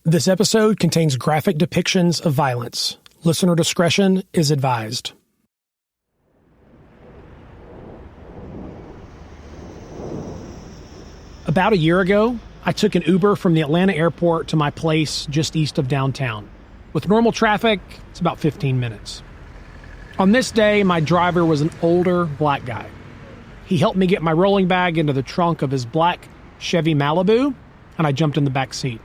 This episode contains graphic depictions of violence. Listener discretion is advised. About a year ago, I took an Uber from the Atlanta airport to my place just east of downtown. With normal traffic, it's about 15 minutes. On this day, my driver was an older black guy. He helped me get my rolling bag into the trunk of his black Chevy Malibu, and I jumped in the back seat.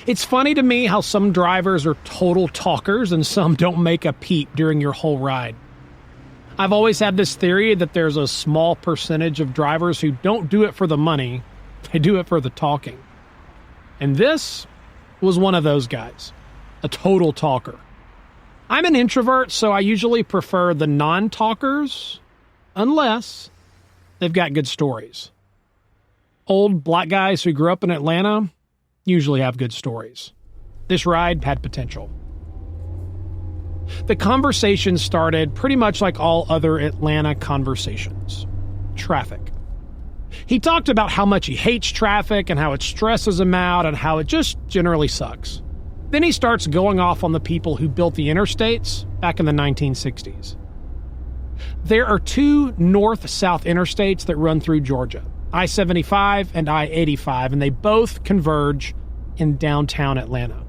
It's funny to me how some drivers are total talkers and some don't make a peep during your whole ride. I've always had this theory that there's a small percentage of drivers who don't do it for the money, they do it for the talking. And this was one of those guys, a total talker. I'm an introvert, so I usually prefer the non-talkers, unless they've got good stories. Old black guys who grew up in Atlanta usually have good stories. This ride had potential. The conversation started pretty much like all other Atlanta conversations. Traffic. He talked about how much he hates traffic and how it stresses him out and how it just generally sucks. Then he starts going off on the people who built the interstates back in the 1960s. There are two north-south interstates that run through Georgia, I-75 and I-85, and they both converge in downtown Atlanta.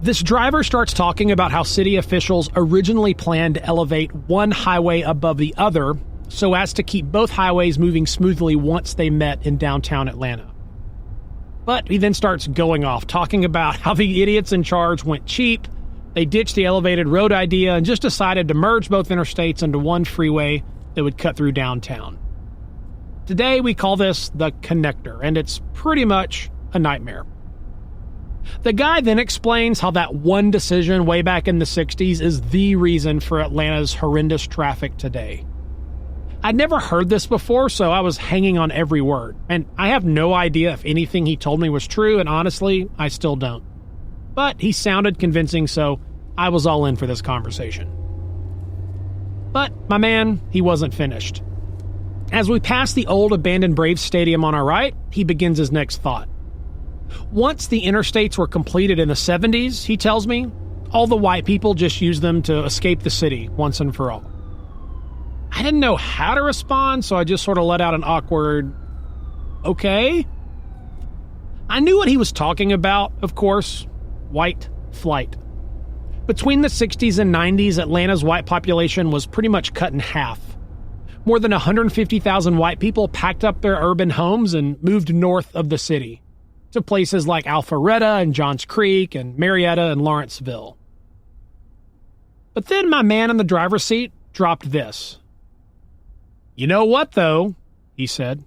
This driver starts talking about how city officials originally planned to elevate one highway above the other so as to keep both highways moving smoothly once they met in downtown Atlanta. But he then starts going off, talking about how the idiots in charge went cheap, they ditched the elevated road idea and just decided to merge both interstates into one freeway that would cut through downtown. Today we call this the connector, and it's pretty much a nightmare. The guy then explains how that one decision way back in the 60s is the reason for Atlanta's horrendous traffic today. I'd never heard this before, so I was hanging on every word, and I have no idea if anything he told me was true, and honestly, I still don't. But he sounded convincing, so I was all in for this conversation. But my man, he wasn't finished. As we pass the old abandoned Braves Stadium on our right, he begins his next thought. Once the interstates were completed in the 70s, he tells me, all the white people just used them to escape the city once and for all. I didn't know how to respond, so I just sort of let out an awkward, okay? I knew what he was talking about, of course, white flight. Between the 60s and 90s, Atlanta's white population was pretty much cut in half. More than 150,000 white people packed up their urban homes and moved north of the city to places like Alpharetta and Johns Creek and Marietta and Lawrenceville. But then my man in the driver's seat dropped this. You know what, though, he said.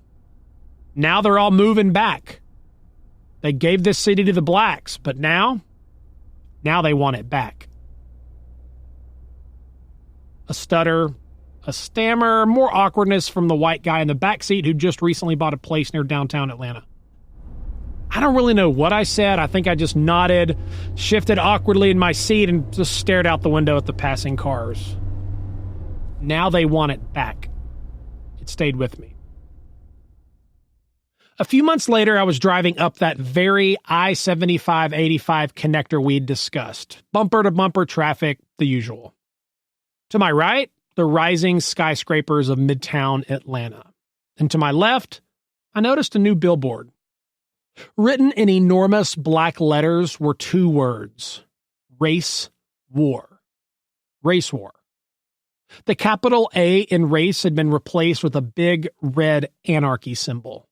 Now they're all moving back. They gave this city to the blacks, but now they want it back. A stutter, a stammer, more awkwardness from the white guy in the backseat who just recently bought a place near downtown Atlanta. I don't really know what I said. I think I just nodded, shifted awkwardly in my seat, and just stared out the window at the passing cars. Now they want it back. It stayed with me. A few months later, I was driving up that very I-75-85 connector we'd discussed. Bumper-to-bumper traffic, the usual. To my right, the rising skyscrapers of Midtown Atlanta. And to my left, I noticed a new billboard. Written in enormous black letters were two words. Race war. Race war. The capital A in race had been replaced with a big red anarchy symbol.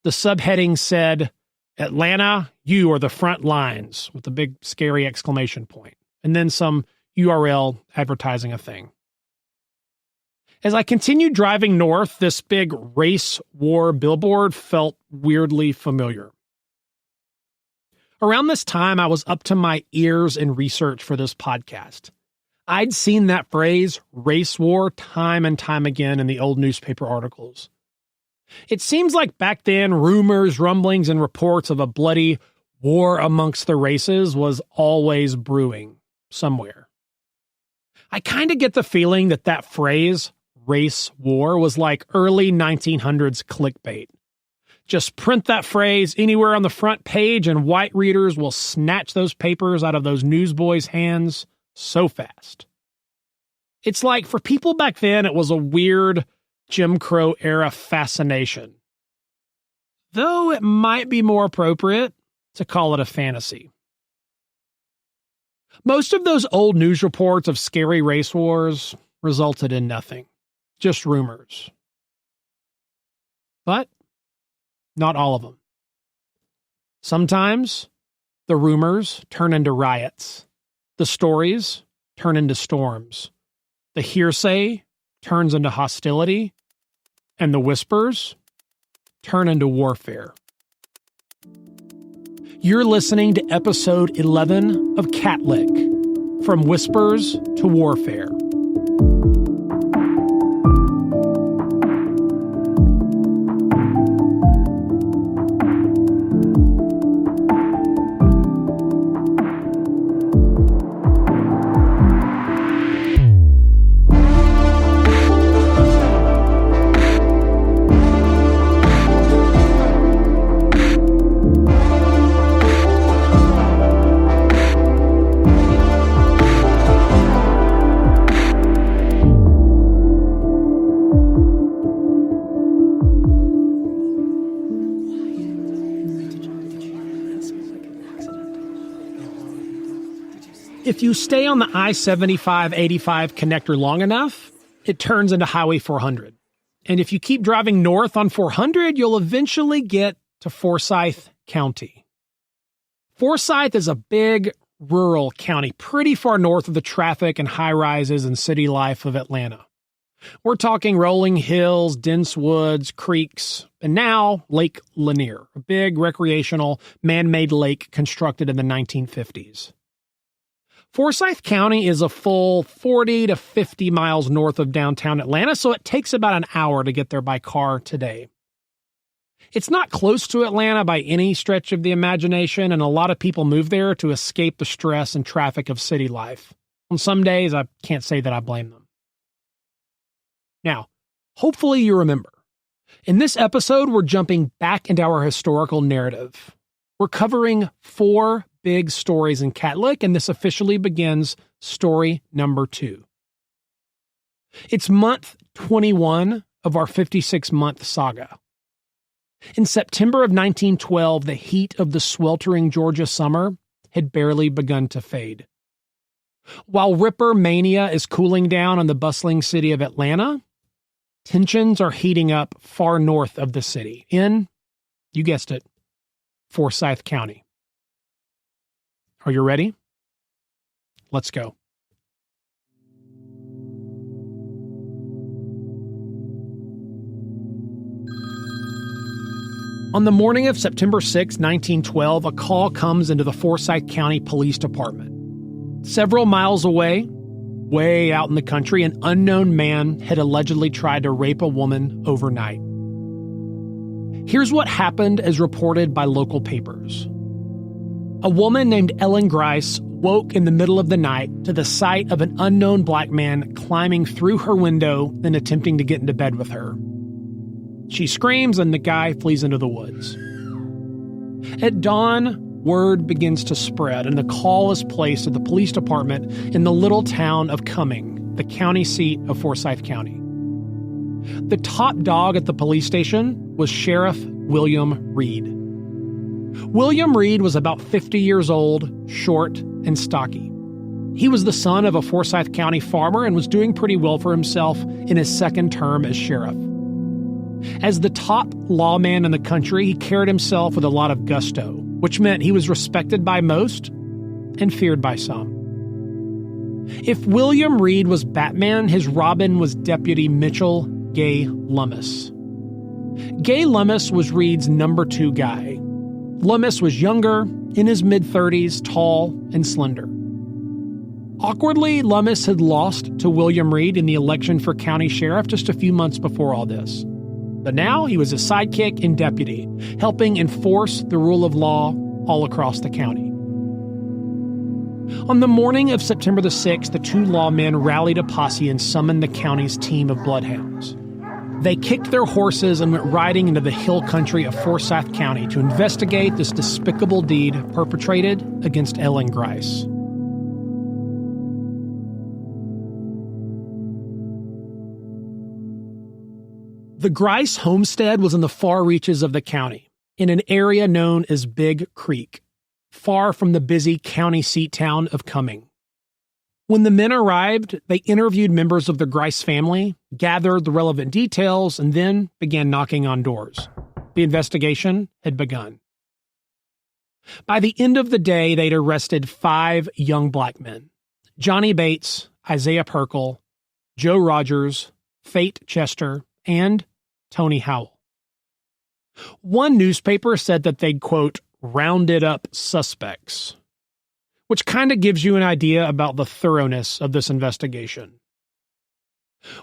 The subheading said, Atlanta, you are the front lines, with a big scary exclamation point, and then some URL advertising a thing. As I continued driving north, this big race war billboard felt weirdly familiar. Around this time, I was up to my ears in research for this podcast. I'd seen that phrase, race war, time and time again in the old newspaper articles. It seems like back then, rumors, rumblings, and reports of a bloody war amongst the races was always brewing somewhere. I kind of get the feeling that phrase, race war, was like early 1900s clickbait. Just print that phrase anywhere on the front page and white readers will snatch those papers out of those newsboys' hands so fast. It's like for people back then, it was a weird Jim Crow era fascination. Though it might be more appropriate to call it a fantasy. Most of those old news reports of scary race wars resulted in nothing, just rumors. But not all of them. Sometimes the rumors turn into riots. The stories turn into storms. The hearsay turns into hostility. And the whispers turn into warfare. You're listening to episode 11 of CATLICK, From Whispers to Warfare. If you stay on the I-75-85 connector long enough, it turns into Highway 400. And if you keep driving north on 400, you'll eventually get to Forsyth County. Forsyth is a big, rural county, pretty far north of the traffic and high-rises and city life of Atlanta. We're talking rolling hills, dense woods, creeks, and now Lake Lanier, a big recreational, man-made lake constructed in the 1950s. Forsyth County is a full 40 to 50 miles north of downtown Atlanta, so it takes about an hour to get there by car today. It's not close to Atlanta by any stretch of the imagination, and a lot of people move there to escape the stress and traffic of city life. On some days, I can't say that I blame them. Now, hopefully you remember. In this episode, we're jumping back into our historical narrative. We're covering 4 big stories in CATLICK, and this officially begins story number 2. It's month 21 of our 56-month saga. In September of 1912, the heat of the sweltering Georgia summer had barely begun to fade. While Ripper mania is cooling down in the bustling city of Atlanta, tensions are heating up far north of the city, in, you guessed it, Forsyth County. Are you ready? Let's go. On the morning of September 6, 1912, a call comes into the Forsyth County Police Department. Several miles away, way out in the country, an unknown man had allegedly tried to rape a woman overnight. Here's what happened as reported by local papers. A woman named Ellen Grice woke in the middle of the night to the sight of an unknown black man climbing through her window and attempting to get into bed with her. She screams and the guy flees into the woods. At dawn, word begins to spread and the call is placed at the police department in the little town of Cumming, the county seat of Forsyth County. The top dog at the police station was Sheriff William Reed. William Reed was about 50 years old, short, and stocky. He was the son of a Forsyth County farmer and was doing pretty well for himself in his second term as sheriff. As the top lawman in the country, he carried himself with a lot of gusto, which meant he was respected by most and feared by some. If William Reed was Batman, his Robin was Deputy Mitchell Gay Lummis. Gay Lummis was Reed's number 2 guy. Lummis was younger, in his mid-30s, tall and slender. Awkwardly, Lummis had lost to William Reed in the election for county sheriff just a few months before all this. But now he was his sidekick and deputy, helping enforce the rule of law all across the county. On the morning of September the 6th, the 2 lawmen rallied a posse and summoned the county's team of bloodhounds. They kicked their horses and went riding into the hill country of Forsyth County to investigate this despicable deed perpetrated against Ellen Grice. The Grice homestead was in the far reaches of the county, in an area known as Big Creek, far from the busy county seat town of Cumming. When the men arrived, they interviewed members of the Grice family, gathered the relevant details, and then began knocking on doors. The investigation had begun. By the end of the day, they'd arrested 5 young black men: Johnny Bates, Isaiah Perkle, Joe Rogers, Fate Chester, and Tony Howell. One newspaper said that they'd, quote, rounded up suspects, which kind of gives you an idea about the thoroughness of this investigation.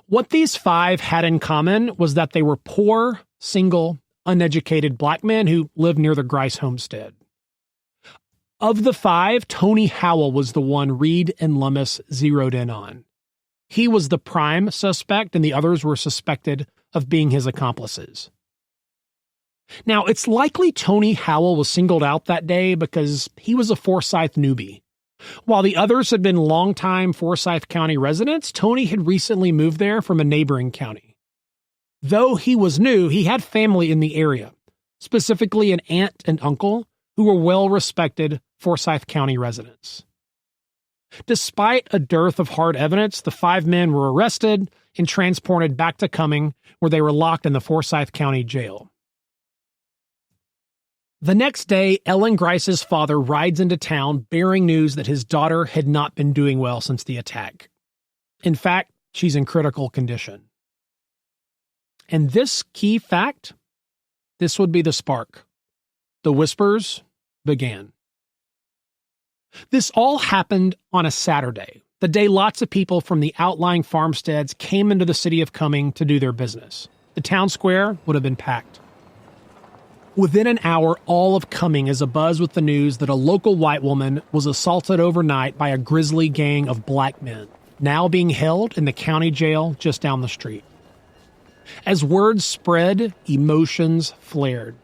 What these 5 had in common was that they were poor, single, uneducated black men who lived near the Grice homestead. Of the 5, Tony Howell was the one Reed and Lummis zeroed in on. He was the prime suspect, and the others were suspected of being his accomplices. Now, it's likely Tony Howell was singled out that day because he was a Forsyth newbie. While the others had been longtime Forsyth County residents, Tony had recently moved there from a neighboring county. Though he was new, he had family in the area, specifically an aunt and uncle who were well-respected Forsyth County residents. Despite a dearth of hard evidence, the 5 men were arrested and transported back to Cumming, where they were locked in the Forsyth County jail. The next day, Ellen Grice's father rides into town bearing news that his daughter had not been doing well since the attack. In fact, she's in critical condition. And this key fact, this would be the spark. The whispers began. This all happened on a Saturday, the day lots of people from the outlying farmsteads came into the city of Cumming to do their business. The town square would have been packed. Within an hour, all of Cumming is abuzz with the news that a local white woman was assaulted overnight by a grisly gang of black men, now being held in the county jail just down the street. As words spread, emotions flared.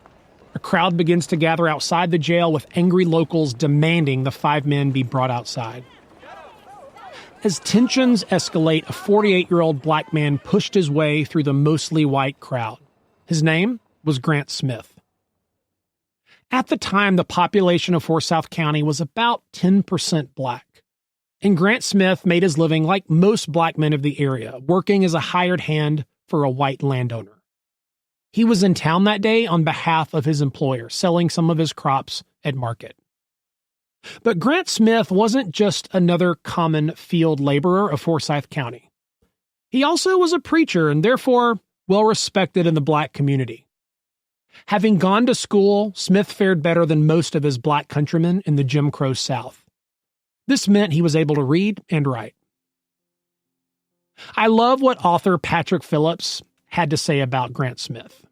A crowd begins to gather outside the jail with angry locals demanding the 5 men be brought outside. As tensions escalate, a 48-year-old black man pushed his way through the mostly white crowd. His name was Grant Smith. At the time, the population of Forsyth County was about 10% black. And Grant Smith made his living like most black men of the area, working as a hired hand for a white landowner. He was in town that day on behalf of his employer, selling some of his crops at market. But Grant Smith wasn't just another common field laborer of Forsyth County. He also was a preacher and therefore well-respected in the black community. Having gone to school, Smith fared better than most of his black countrymen in the Jim Crow South. This meant he was able to read and write. I love what author Patrick Phillips had to say about Grant Smith.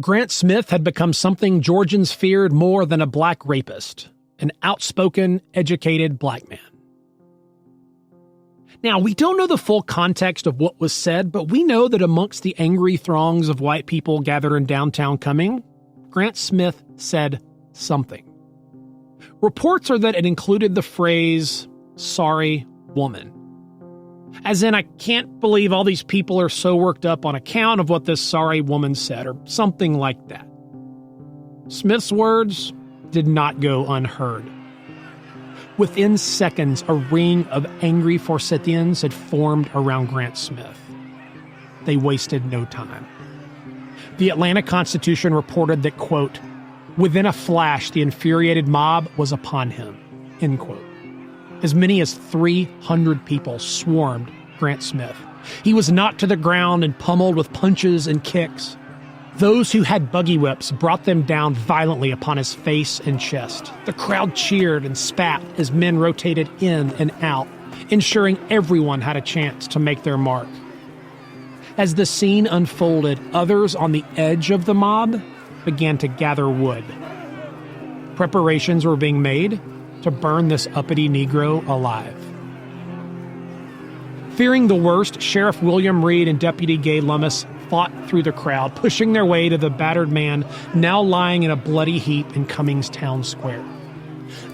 Grant Smith had become something Georgians feared more than a black rapist, an outspoken, educated black man. Now, we don't know the full context of what was said, but we know that amongst the angry throngs of white people gathered in downtown Cumming, Grant Smith said something. Reports are that it included the phrase, "sorry woman." As in, I can't believe all these people are so worked up on account of what this sorry woman said, or something like that. Smith's words did not go unheard. Within seconds, a ring of angry Forsythians had formed around Grant Smith. They wasted no time. The Atlanta Constitution reported that, quote, within a flash, the infuriated mob was upon him, end quote. As many as 300 people swarmed Grant Smith. He was knocked to the ground and pummeled with punches and kicks. Those who had buggy whips brought them down violently upon his face and chest. The crowd cheered and spat as men rotated in and out, ensuring everyone had a chance to make their mark. As the scene unfolded, others on the edge of the mob began to gather wood. Preparations were being made to burn this uppity Negro alive. Fearing the worst, Sheriff William Reed and Deputy Gay Lummis fought through the crowd, pushing their way to the battered man now lying in a bloody heap in Cummings Town Square.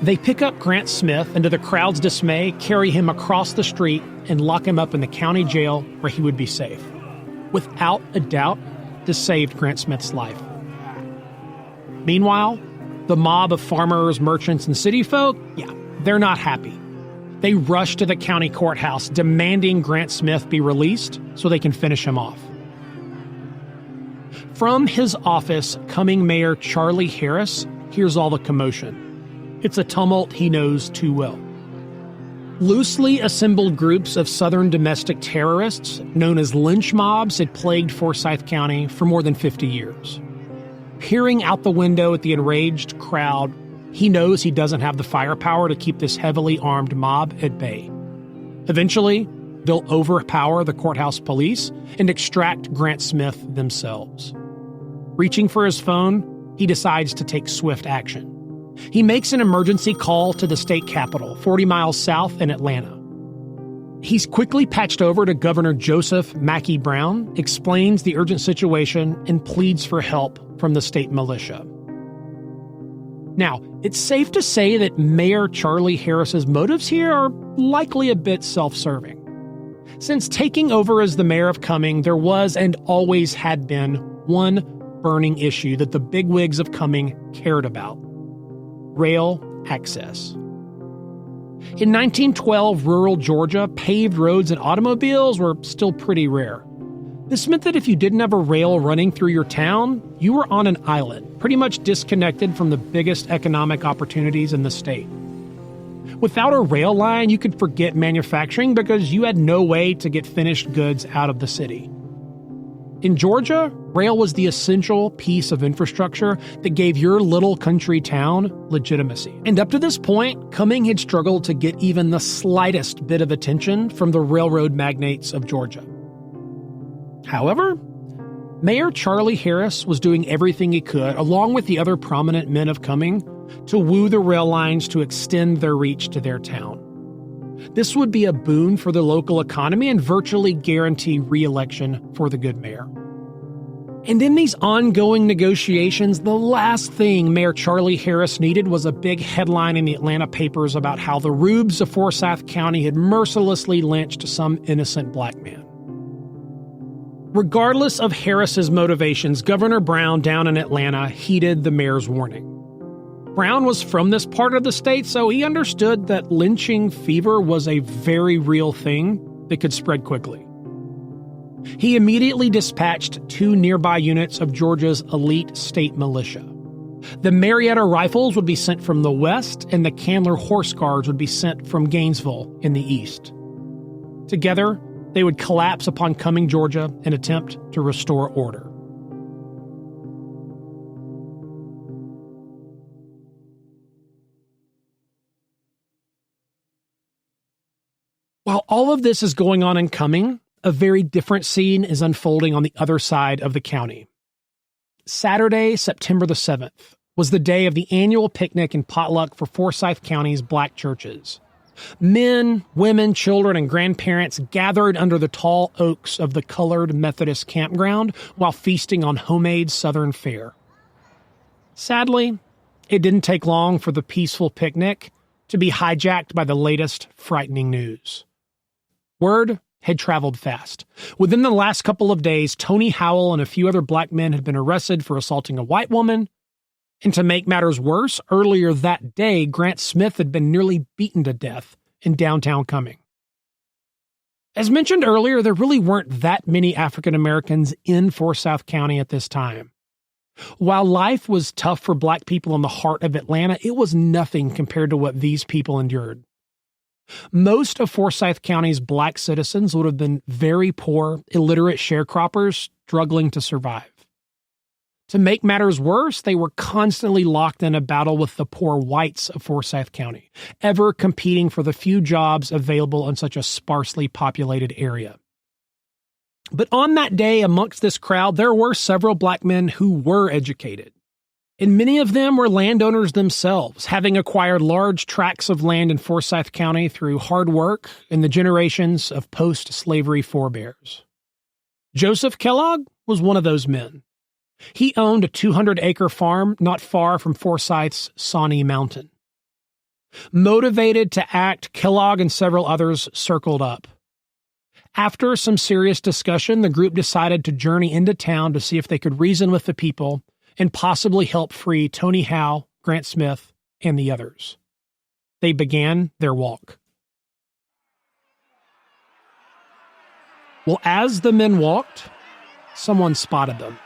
They pick up Grant Smith and, to the crowd's dismay, carry him across the street and lock him up in the county jail where he would be safe. Without a doubt, this saved Grant Smith's life. Meanwhile, the mob of farmers, merchants, and city folk, they're not happy. They rush to the county courthouse demanding Grant Smith be released so they can finish him off. From his office, Cumming Mayor Charlie Harris hears all the commotion. It's a tumult he knows too well. Loosely assembled groups of Southern domestic terrorists, known as lynch mobs, had plagued Forsyth County for more than 50 years. Peering out the window at the enraged crowd, he knows he doesn't have the firepower to keep this heavily armed mob at bay. Eventually, they'll overpower the courthouse police and extract Grant Smith themselves. Reaching for his phone, he decides to take swift action. He makes an emergency call to the state capitol, 40 miles south in Atlanta. He's quickly patched over to Governor Joseph Mackey Brown, explains the urgent situation, and pleads for help from the state militia. Now, it's safe to say that Mayor Charlie Harris's motives here are likely a bit self-serving. Since taking over as the mayor of Cumming, there was and always had been one burning issue that the bigwigs of Cumming cared about: rail access. In 1912, rural Georgia, paved roads and automobiles were still pretty rare. This meant that if you didn't have a rail running through your town, you were on an island, pretty much disconnected from the biggest economic opportunities in the state. Without a rail line, you could forget manufacturing because you had no way to get finished goods out of the city. In Georgia, rail was the essential piece of infrastructure that gave your little country town legitimacy. And up to this point, Cumming had struggled to get even the slightest bit of attention from the railroad magnates of Georgia. However, Mayor Charlie Harris was doing everything he could, along with the other prominent men of Cumming, to woo the rail lines to extend their reach to their town. This would be a boon for the local economy and virtually guarantee re-election for the good mayor. And in these ongoing negotiations, the last thing Mayor Charlie Harris needed was a big headline in the Atlanta papers about how the rubes of Forsyth County had mercilessly lynched some innocent black man. Regardless of Harris's motivations, Governor Brown down in Atlanta heeded the mayor's warning. Brown was from this part of the state, so he understood that lynching fever was a very real thing that could spread quickly. He immediately dispatched 2 nearby units of Georgia's elite state militia. The Marietta Rifles would be sent from the west, and the Candler Horse Guards would be sent from Gainesville in the east. Together, they would collapse upon Cumming, Georgia, and attempt to restore order. While all of this is going on in Cumming, a very different scene is unfolding on the other side of the county. Saturday, September the 7th, was the day of the annual picnic and potluck for Forsyth County's black churches. Men, women, children, and grandparents gathered under the tall oaks of the colored Methodist campground while feasting on homemade Southern fare. Sadly, it didn't take long for the peaceful picnic to be hijacked by the latest frightening news. Word had traveled fast. Within the last couple of days, Tony Howell and a few other black men had been arrested for assaulting a white woman. And to make matters worse, earlier that day, Grant Smith had been nearly beaten to death in downtown Cumming. As mentioned earlier, there really weren't that many African Americans in Forsyth County at this time. While life was tough for black people in the heart of Atlanta, it was nothing compared to what these people endured. Most of Forsyth County's black citizens would have been very poor, illiterate sharecroppers struggling to survive. To make matters worse, they were constantly locked in a battle with the poor whites of Forsyth County, ever competing for the few jobs available in such a sparsely populated area. But on that day, amongst this crowd, there were several black men who were educated. And many of them were landowners themselves, having acquired large tracts of land in Forsyth County through hard work and the generations of post-slavery forebears. Joseph Kellogg was one of those men. He owned a 200-acre farm not far from Forsyth's Sawney Mountain. Motivated to act, Kellogg and several others circled up. After some serious discussion, the group decided to journey into town to see if they could reason with the people and possibly help free Tony Howe, Grant Smith, and the others. They began their walk. Well, as the men walked, someone spotted them.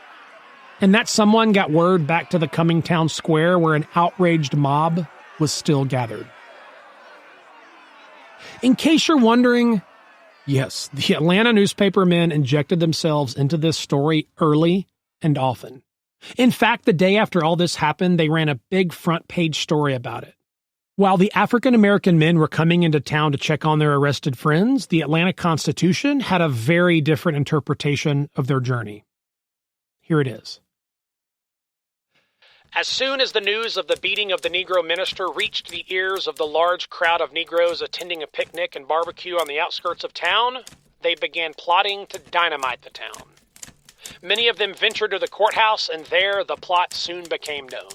And that someone got word back to the coming town square where an outraged mob was still gathered. In case you're wondering, yes, the Atlanta newspaper men injected themselves into this story early and often. In fact, the day after all this happened, they ran a big front page story about it. While the African-American men were coming into town to check on their arrested friends, the Atlanta Constitution had a very different interpretation of their journey. Here it is. As soon as the news of the beating of the Negro minister reached the ears of the large crowd of Negroes attending a picnic and barbecue on the outskirts of town, they began plotting to dynamite the town. Many of them ventured to the courthouse, and there the plot soon became known.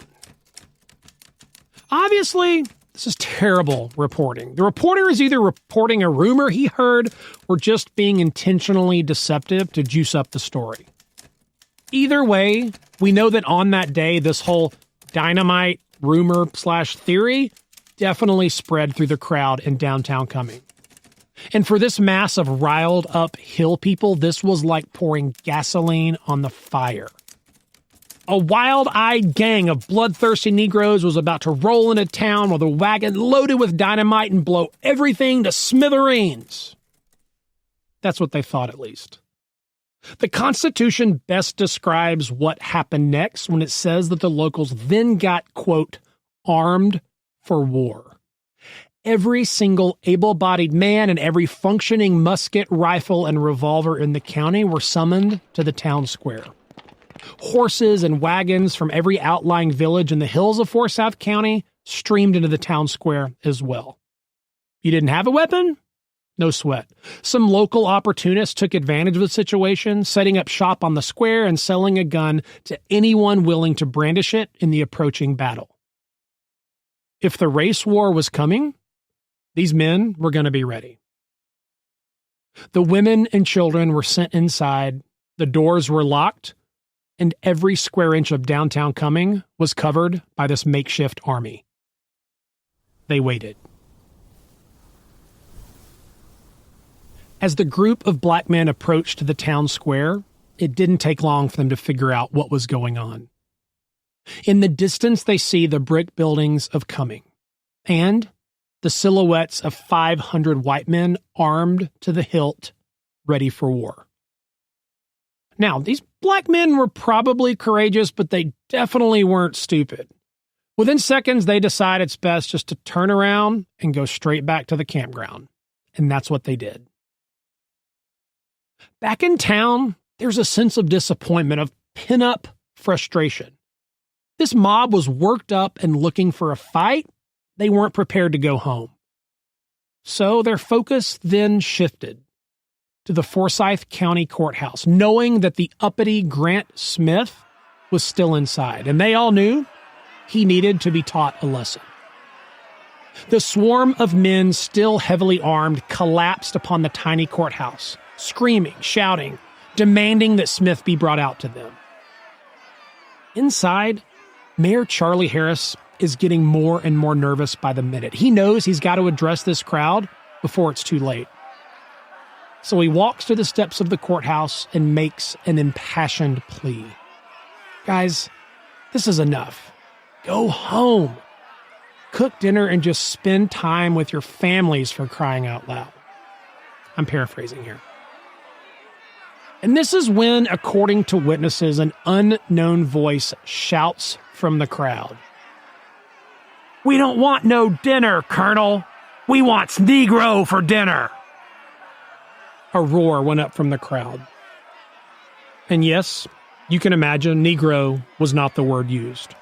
Obviously, this is terrible reporting. The reporter is either reporting a rumor he heard or just being intentionally deceptive to juice up the story. Either way, we know that on that day, this whole dynamite rumor/theory definitely spread through the crowd in downtown Cumming. And for this mass of riled up hill people, this was like pouring gasoline on the fire. A wild-eyed gang of bloodthirsty Negroes was about to roll into town with a wagon loaded with dynamite and blow everything to smithereens. That's what they thought, at least. The Constitution best describes what happened next when it says that the locals then got, quote, armed for war. Every single able-bodied man and every functioning musket, rifle, and revolver in the county were summoned to the town square. Horses and wagons from every outlying village in the hills of Forsyth County streamed into the town square as well. You didn't have a weapon? No sweat. Some local opportunists took advantage of the situation, setting up shop on the square and selling a gun to anyone willing to brandish it in the approaching battle. If the race war was coming, these men were going to be ready. The women and children were sent inside, the doors were locked, and every square inch of downtown Cumming was covered by this makeshift army. They waited. As the group of black men approached the town square, it didn't take long for them to figure out what was going on. In the distance, they see the brick buildings of Cumming and the silhouettes of 500 white men armed to the hilt, ready for war. Now, these black men were probably courageous, but they definitely weren't stupid. Within seconds, they decide it's best just to turn around and go straight back to the campground. And that's what they did. Back in town, there's a sense of disappointment, of pent-up frustration. This mob was worked up and looking for a fight. They weren't prepared to go home. So their focus then shifted to the Forsyth County Courthouse, knowing that the uppity Grant Smith was still inside, and they all knew he needed to be taught a lesson. The swarm of men, still heavily armed, collapsed upon the tiny courthouse, screaming, shouting, demanding that Smith be brought out to them. Inside, Mayor Charlie Harris is getting more and more nervous by the minute. He knows he's got to address this crowd before it's too late. So he walks to the steps of the courthouse and makes an impassioned plea. Guys, this is enough. Go home. Cook dinner and just spend time with your families, for crying out loud. I'm paraphrasing here. And this is when, according to witnesses, an unknown voice shouts from the crowd. "We don't want no dinner, Colonel. We wants Negro for dinner." A roar went up from the crowd. And yes, you can imagine Negro was not the word used.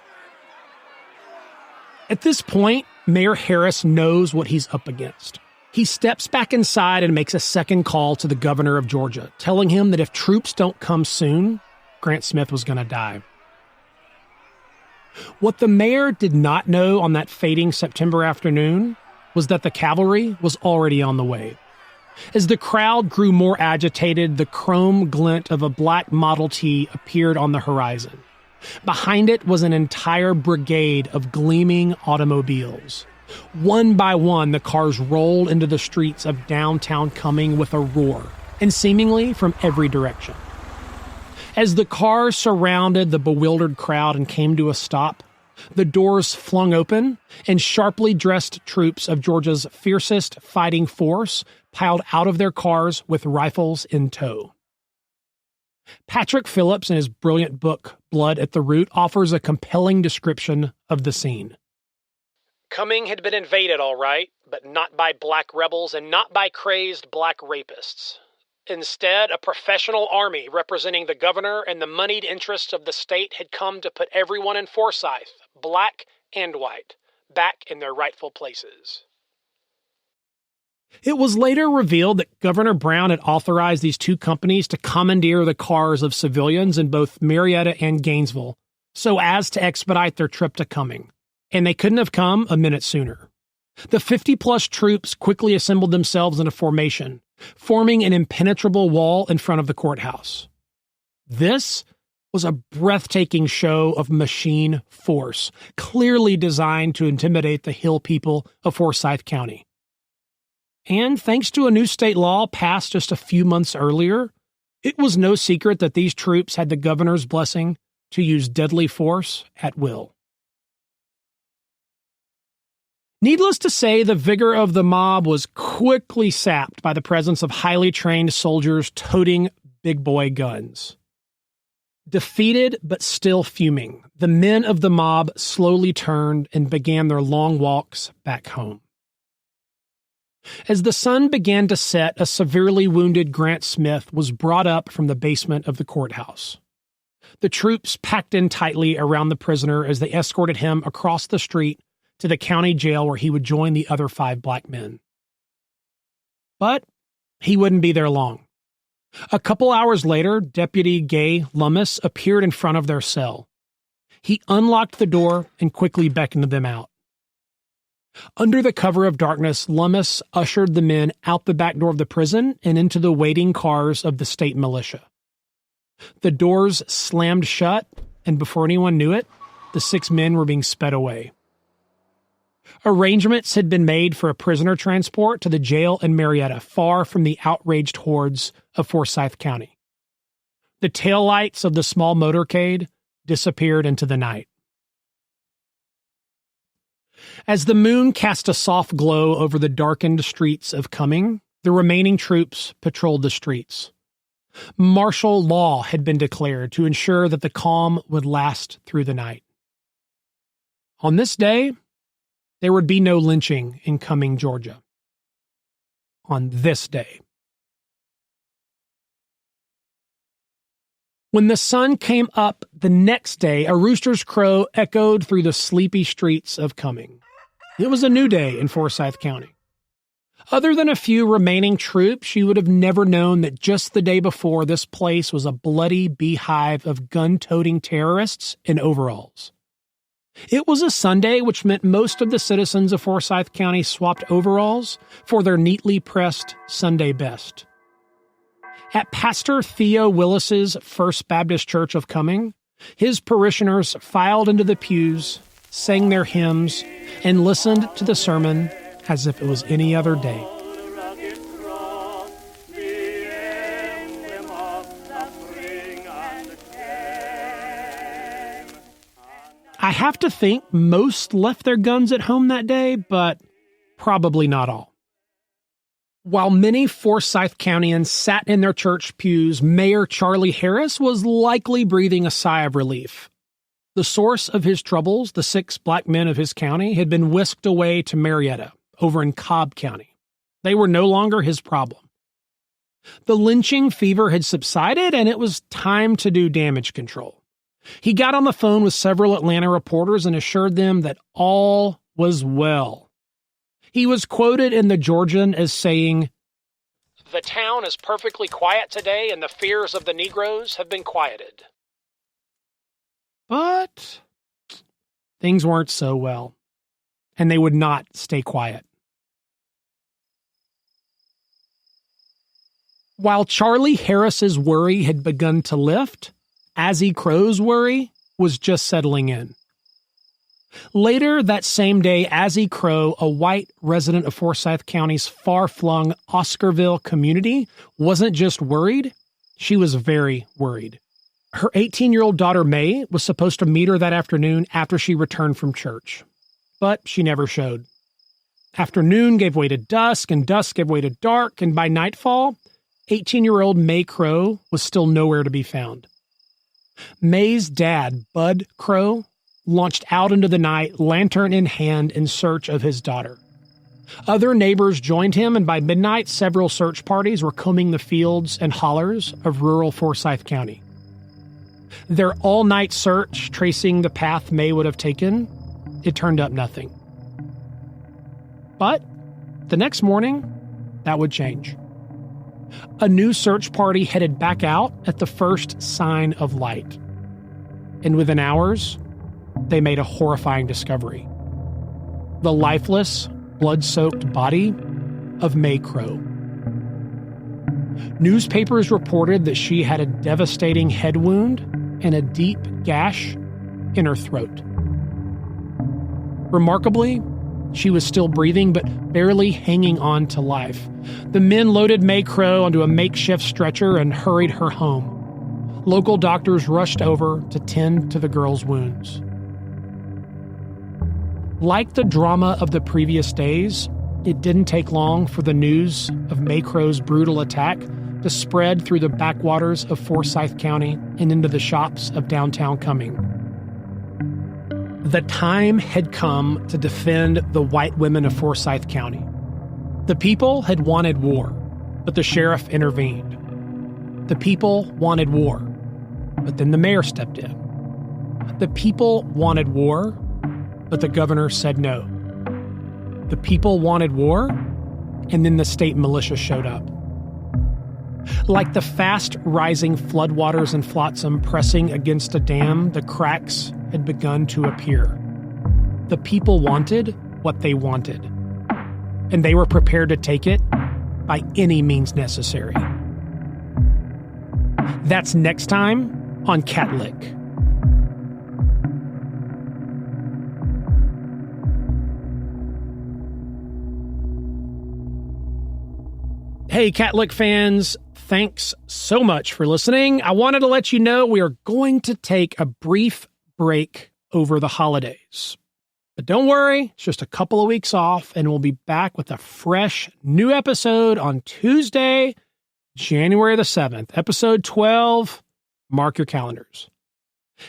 At this point, Mayor Harris knows what he's up against. He steps back inside and makes a second call to the governor of Georgia, telling him that if troops don't come soon, Grant Smith was going to die. What the mayor did not know on that fading September afternoon was that the cavalry was already on the way. As the crowd grew more agitated, the chrome glint of a black Model T appeared on the horizon. Behind it was an entire brigade of gleaming automobiles. One by one, the cars rolled into the streets of downtown Cumming with a roar, and seemingly from every direction. As the cars surrounded the bewildered crowd and came to a stop, the doors flung open, and sharply dressed troops of Georgia's fiercest fighting force piled out of their cars with rifles in tow. Patrick Phillips, in his brilliant book, Blood at the Root, offers a compelling description of the scene. Cumming had been invaded, all right, but not by black rebels and not by crazed black rapists. Instead, a professional army representing the governor and the moneyed interests of the state had come to put everyone in Forsyth, black and white, back in their rightful places. It was later revealed that Governor Brown had authorized these two companies to commandeer the cars of civilians in both Marietta and Gainesville, so as to expedite their trip to Cumming, and they couldn't have come a minute sooner. The 50-plus troops quickly assembled themselves in a formation, forming an impenetrable wall in front of the courthouse. This was a breathtaking show of machine force, clearly designed to intimidate the Hill people of Forsyth County. And thanks to a new state law passed just a few months earlier, it was no secret that these troops had the governor's blessing to use deadly force at will. Needless to say, the vigor of the mob was quickly sapped by the presence of highly trained soldiers toting big boy guns. Defeated but still fuming, the men of the mob slowly turned and began their long walks back home. As the sun began to set, a severely wounded Grant Smith was brought up from the basement of the courthouse. The troops packed in tightly around the prisoner as they escorted him across the street to the county jail where he would join the other 5 black men. But he wouldn't be there long. A couple hours later, Deputy Gay Lummis appeared in front of their cell. He unlocked the door and quickly beckoned them out. Under the cover of darkness, Lummis ushered the men out the back door of the prison and into the waiting cars of the state militia. The doors slammed shut, and before anyone knew it, the 6 men were being sped away. Arrangements had been made for a prisoner transport to the jail in Marietta, far from the outraged hordes of Forsyth County. The taillights of the small motorcade disappeared into the night. As the moon cast a soft glow over the darkened streets of Cumming, the remaining troops patrolled the streets. Martial law had been declared to ensure that the calm would last through the night. On this day, there would be no lynching in Cumming, Georgia. On this day. When the sun came up the next day, a rooster's crow echoed through the sleepy streets of Cumming. It was a new day in Forsyth County. Other than a few remaining troops, you would have never known that just the day before, this place was a bloody beehive of gun-toting terrorists in overalls. It was a Sunday, which meant most of the citizens of Forsyth County swapped overalls for their neatly pressed Sunday best. At Pastor Theo Willis's First Baptist Church of Cumming, his parishioners filed into the pews, sang their hymns, and listened to the sermon as if it was any other day. I have to think most left their guns at home that day, but probably not all. While many Forsyth Countyans sat in their church pews, Mayor Charlie Harris was likely breathing a sigh of relief. The source of his troubles, the 6 black men of his county, had been whisked away to Marietta, over in Cobb County. They were no longer his problem. The lynching fever had subsided, and it was time to do damage control. He got on the phone with several Atlanta reporters and assured them that all was well. He was quoted in the Georgian as saying, "The town is perfectly quiet today, and the fears of the Negroes have been quieted." But things weren't so well, and they would not stay quiet. While Charlie Harris's worry had begun to lift, Azzy Crow's worry was just settling in. Later that same day, Azzy Crow, a white resident of Forsyth County's far-flung Oscarville community, wasn't just worried, she was very worried. Her 18-year-old daughter May was supposed to meet her that afternoon after she returned from church, but she never showed. Afternoon gave way to dusk, and dusk gave way to dark, and by nightfall, 18-year-old May Crow was still nowhere to be found. May's dad, Bud Crow, launched out into the night, lantern in hand, in search of his daughter. Other neighbors joined him, and by midnight, several search parties were combing the fields and hollers of rural Forsyth County. Their all-night search, tracing the path May would have taken, it turned up nothing. But the next morning, that would change. A new search party headed back out at the first sign of light. And within hours, they made a horrifying discovery. The lifeless, blood-soaked body of May Crow. Newspapers reported that she had a devastating head wound and a deep gash in her throat. Remarkably, she was still breathing, but barely hanging on to life. The men loaded May Crow onto a makeshift stretcher and hurried her home. Local doctors rushed over to tend to the girl's wounds. Like the drama of the previous days, it didn't take long for the news of May Crow's brutal attack to spread through the backwaters of Forsyth County and into the shops of downtown Cumming. The time had come to defend the white women of Forsyth County. The people had wanted war, but the sheriff intervened. The people wanted war, but then the mayor stepped in. The people wanted war, but the governor said no. The people wanted war, and then the state militia showed up. Like the fast-rising floodwaters and flotsam pressing against a dam, the cracks had begun to appear. The people wanted what they wanted, and they were prepared to take it by any means necessary. That's next time on CATLICK. Hey, CATLICK fans, thanks so much for listening. I wanted to let you know we are going to take a brief break over the holidays. But don't worry, it's just a couple of weeks off, and we'll be back with a fresh new episode on Tuesday, January the 7th, episode 12. Mark your calendars.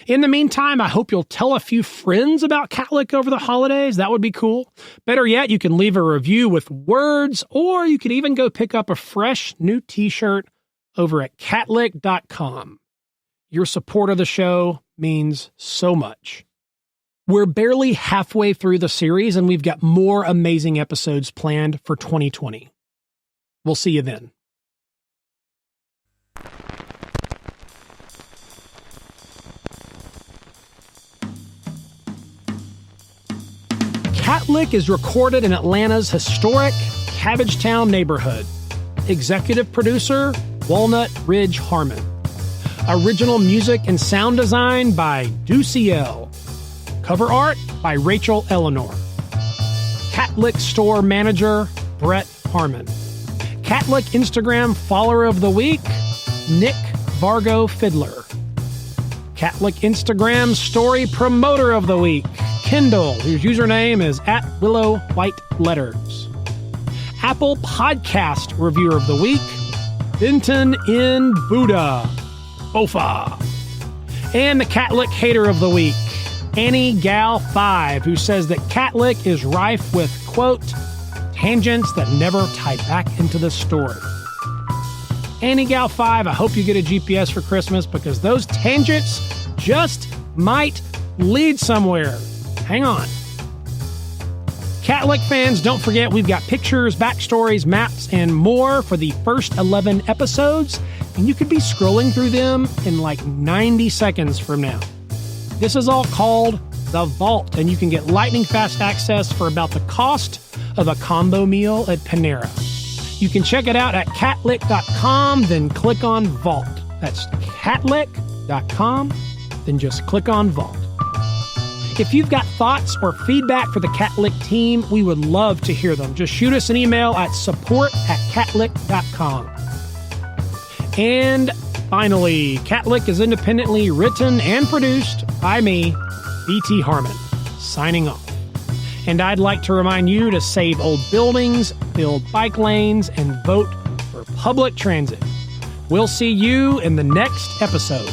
In the meantime, I hope you'll tell a few friends about CATLICK over the holidays. That would be cool. Better yet, you can leave a review with words, or you could even go pick up a fresh new t-shirt over at catlick.com. Your support of the show means so much. We're barely halfway through the series, and we've got more amazing episodes planned for 2020. We'll see you then. CATLICK is recorded in Atlanta's historic Cabbagetown neighborhood. Executive producer, Walnut Ridge Harmon. Original music and sound design by Duciel. Cover art by Rachel Eleanor. CATLICK store manager, Brett Harmon. CATLICK Instagram follower of the week, Nick Vargo Fiddler. CATLICK Instagram story promoter of the week, Kendall, whose username is @WillowWhiteLetters. Apple Podcast Reviewer of the Week, Benton in Buddha, Bofa. And the CATLICK Hater of the Week, Annie Gal 5, who says that CATLICK is rife with, quote, tangents that never tie back into the story. Annie Gal 5, I hope you get a GPS for Christmas, because those tangents just might lead somewhere. Hang on. CATLICK fans, don't forget we've got pictures, backstories, maps, and more for the first 11 episodes, and you could be scrolling through them in like 90 seconds from now. This is all called The Vault, and you can get lightning-fast access for about the cost of a combo meal at Panera. You can check it out at catlick.com, then click on Vault. That's catlick.com, then just click on Vault. If you've got thoughts or feedback for the CATLICK team, we would love to hear them. Just shoot us an email at support@catlick.com. And finally, CATLICK is independently written and produced by me, B.T. Harmon, signing off. And I'd like to remind you to save old buildings, build bike lanes, and vote for public transit. We'll see you in the next episode.